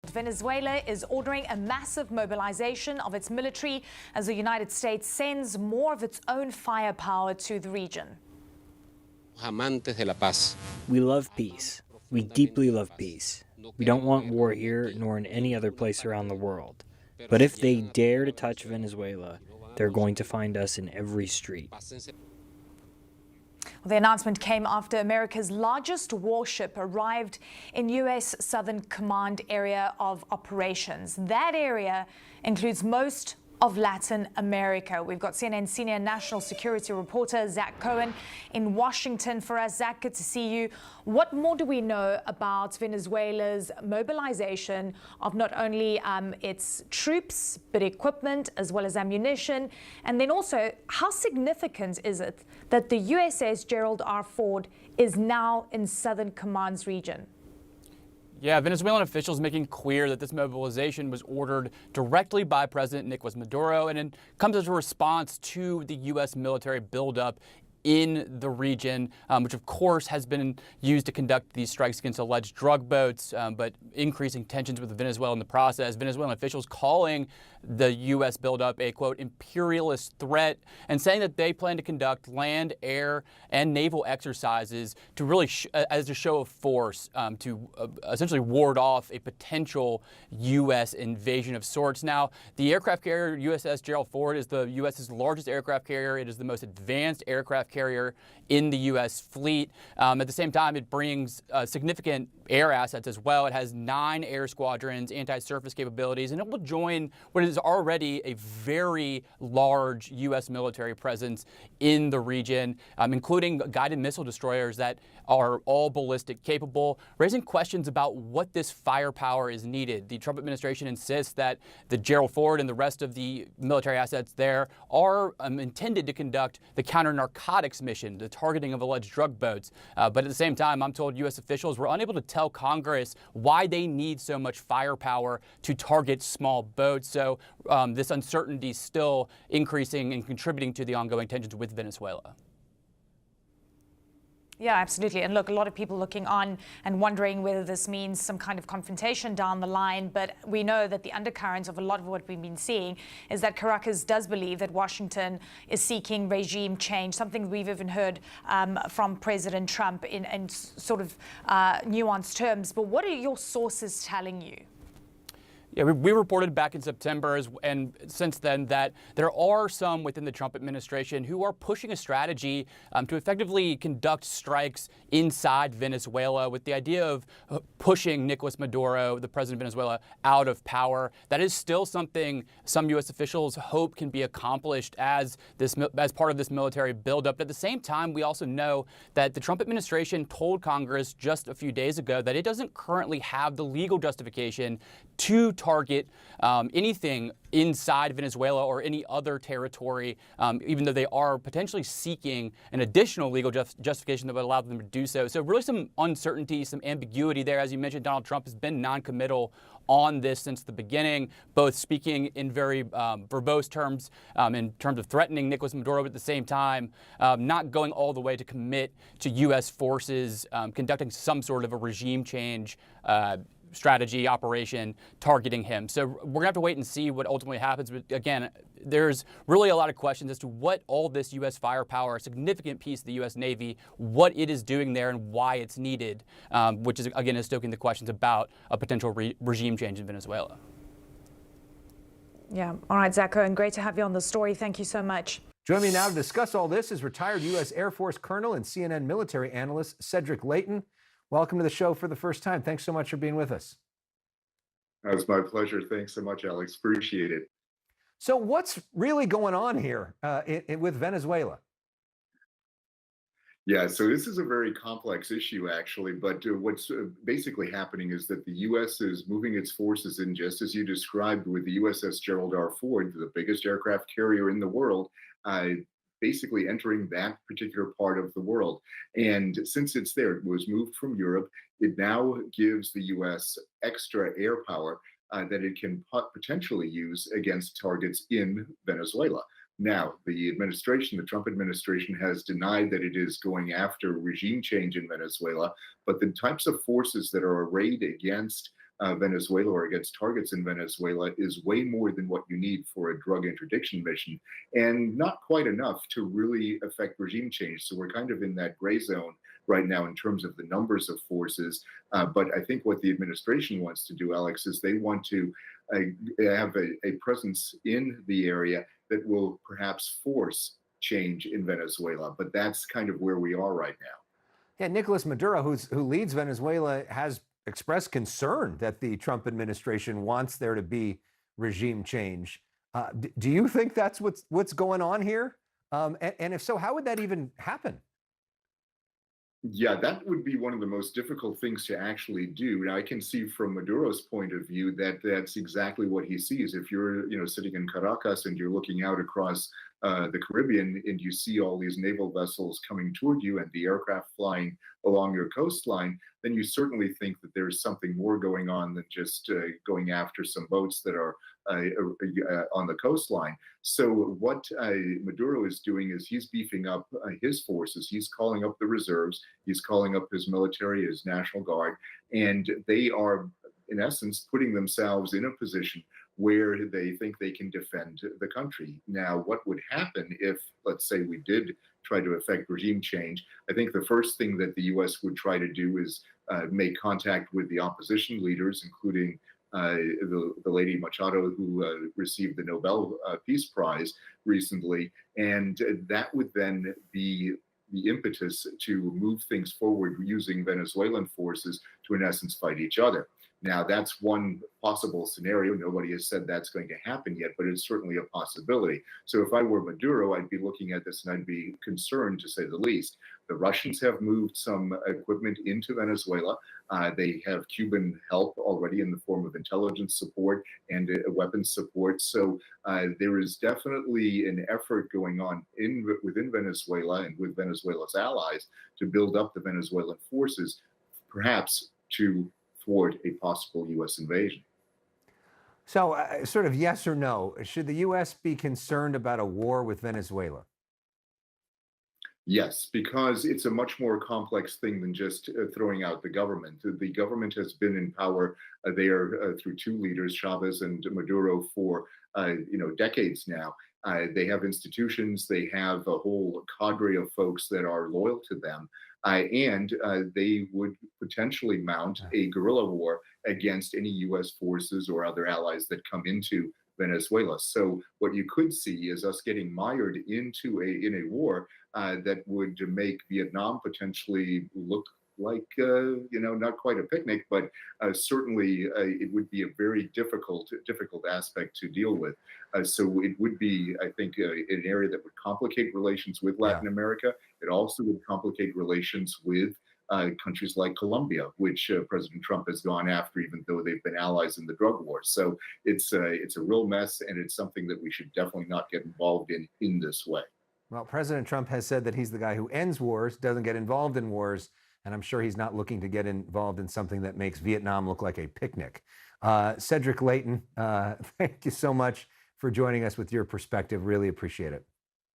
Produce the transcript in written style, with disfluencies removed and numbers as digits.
Venezuela is ordering a massive mobilization of its military as the United States sends more of its own firepower to the region. Amantes de la paz. We love peace. We deeply love peace. We don't want war here nor in any other place around the world. But if they dare to touch Venezuela, they're going to find us in every street. The announcement came after America's largest warship arrived in U.S. Southern Command area of operations. That area includes most of Latin America. We've got CNN senior national security reporter Zach Cohen in Washington for us. Zach, good to see you. What more do we know about Venezuela's mobilization of not only its troops, but equipment as well as ammunition? And then also, how significant is it that the USS Gerald R. Ford is now in Southern Command's region? Yeah, Venezuelan officials making clear that this mobilization was ordered directly by President Nicolas Maduro, and it comes as a response to the U.S. military buildup in the region, which of course has been used to conduct these strikes against alleged drug boats, but increasing tensions with Venezuela in the process. Venezuelan officials calling the U.S. buildup a, quote, imperialist threat, and saying that they plan to conduct land, air, and naval exercises to really, as a show of force, to essentially ward off a potential U.S. invasion of sorts. Now, the aircraft carrier USS Gerald Ford is the U.S.'s largest aircraft carrier. It is the most advanced aircraft carrier in the U.S. fleet. At the same time, it brings significant air assets as well. It has 9 air squadrons, anti-surface capabilities, and it will join what is already a very large U.S. military presence in the region, including guided missile destroyers that are all ballistic capable, raising questions about what this firepower is needed. The Trump administration insists that the Gerald Ford and the rest of the military assets there are intended to conduct the counter-narcotics mission, the targeting of alleged drug boats. But at the same time, I'm told U.S. officials were unable to tell Congress why they need so much firepower to target small boats. So this uncertainty is still increasing and contributing to the ongoing tensions with Venezuela. Yeah, absolutely. And look, a lot of people looking on and wondering whether this means some kind of confrontation down the line. But we know that the undercurrent of a lot of what we've been seeing is that Caracas does believe that Washington is seeking regime change, something we've even heard from President Trump in sort of nuanced terms. But what are your sources telling you? Yeah, we reported back in September and since then that there are some within the Trump administration who are pushing a strategy to effectively conduct strikes inside Venezuela with the idea of pushing Nicolas Maduro, the president of Venezuela, out of power. That is still something some U.S. officials hope can be accomplished as part of this military buildup. At the same time, we also know that the Trump administration told Congress just a few days ago that it doesn't currently have the legal justification to target anything inside Venezuela or any other territory, even though they are potentially seeking an additional legal justification that would allow them to do so. So really some uncertainty, some ambiguity there. As you mentioned, Donald Trump has been non-committal on this since the beginning, both speaking in very verbose terms in terms of threatening Nicolas Maduro, but at the same time not going all the way to commit to U.S. forces conducting some sort of a regime change strategy operation targeting him. So we're going to have to wait and see what ultimately happens. But again, there's really a lot of questions as to what all this U.S. firepower, a significant piece of the U.S. Navy, what it is doing there and why it's needed, which is, again, is stoking the questions about a potential regime change in Venezuela. Yeah. All right, Zach Cohen, great to have you on the story. Thank you so much. Joining me now to discuss all this is retired U.S. Air Force Colonel and CNN military analyst Cedric Leighton. Welcome to the show for the first time. Thanks so much for being with us. It's my pleasure. Thanks so much, Alex. Appreciate it. So what's really going on here with Venezuela? Yeah, so this is a very complex issue, actually. But what's basically happening is that the U.S. is moving its forces in, just as you described, with the USS Gerald R. Ford, the biggest aircraft carrier in the world, basically entering that particular part of the world. And since it's there, it was moved from Europe, it now gives the U.S. extra air power that it can potentially use against targets in Venezuela. Now, the Trump administration has denied that it is going after regime change in Venezuela, but the types of forces that are arrayed against Venezuela or against targets in Venezuela is way more than what you need for a drug interdiction mission, and not quite enough to really affect regime change. So we're kind of in that gray zone right now in terms of the numbers of forces. But I think what the administration wants to do, Alex, is they want to have a presence in the area that will perhaps force change in Venezuela. But that's kind of where we are right now. Yeah, Nicolas Maduro, who leads Venezuela, has expressed concern that the Trump administration wants there to be regime change. Do you think that's what's going on here? And if so, how would that even happen? Yeah, that would be one of the most difficult things to actually do. Now, I can see from Maduro's point of view that that's exactly what he sees. If you're, sitting in Caracas and you're looking out across the Caribbean and you see all these naval vessels coming toward you and the aircraft flying along your coastline, then you certainly think that there's something more going on than just going after some boats that are on the coastline. So what Maduro is doing is he's beefing up his forces. He's calling up the reserves. He's calling up his military, his National Guard, and they are, in essence, putting themselves in a position where they think they can defend the country. Now, what would happen if, let's say, we did try to affect regime change? I think the first thing that the U.S. would try to do is make contact with the opposition leaders, including the lady Machado, who received the Nobel Peace Prize recently. And that would then be the impetus to move things forward using Venezuelan forces to, in essence, fight each other. Now, that's one possible scenario. Nobody has said that's going to happen yet, but it's certainly a possibility. So if I were Maduro, I'd be looking at this and I'd be concerned, to say the least. The Russians have moved some equipment into Venezuela. They have Cuban help already in the form of intelligence support and weapons support. So there is definitely an effort going on within Venezuela and with Venezuela's allies to build up the Venezuelan forces, perhaps to thwart a possible U.S. invasion. So sort of yes or no, should the U.S. be concerned about a war with Venezuela? Yes, because it's a much more complex thing than just throwing out the government. The government has been in power there through two leaders, Chavez and Maduro, for decades now. They have institutions, they have a whole cadre of folks that are loyal to them, and they would potentially mount a guerrilla war against any U.S. forces or other allies that come into Venezuela. So what you could see is us getting mired into a war that would make Vietnam potentially look like, not quite a picnic, but certainly it would be a very difficult aspect to deal with. So it would be, I think, an area that would complicate relations with Latin America. It also would complicate relations with countries like Colombia, which President Trump has gone after, even though they've been allies in the drug war. So it's a real mess, and it's something that we should definitely not get involved in this way. Well, President Trump has said that he's the guy who ends wars, doesn't get involved in wars, and I'm sure he's not looking to get involved in something that makes Vietnam look like a picnic. Cedric Leighton, thank you so much for joining us with your perspective. Really appreciate it.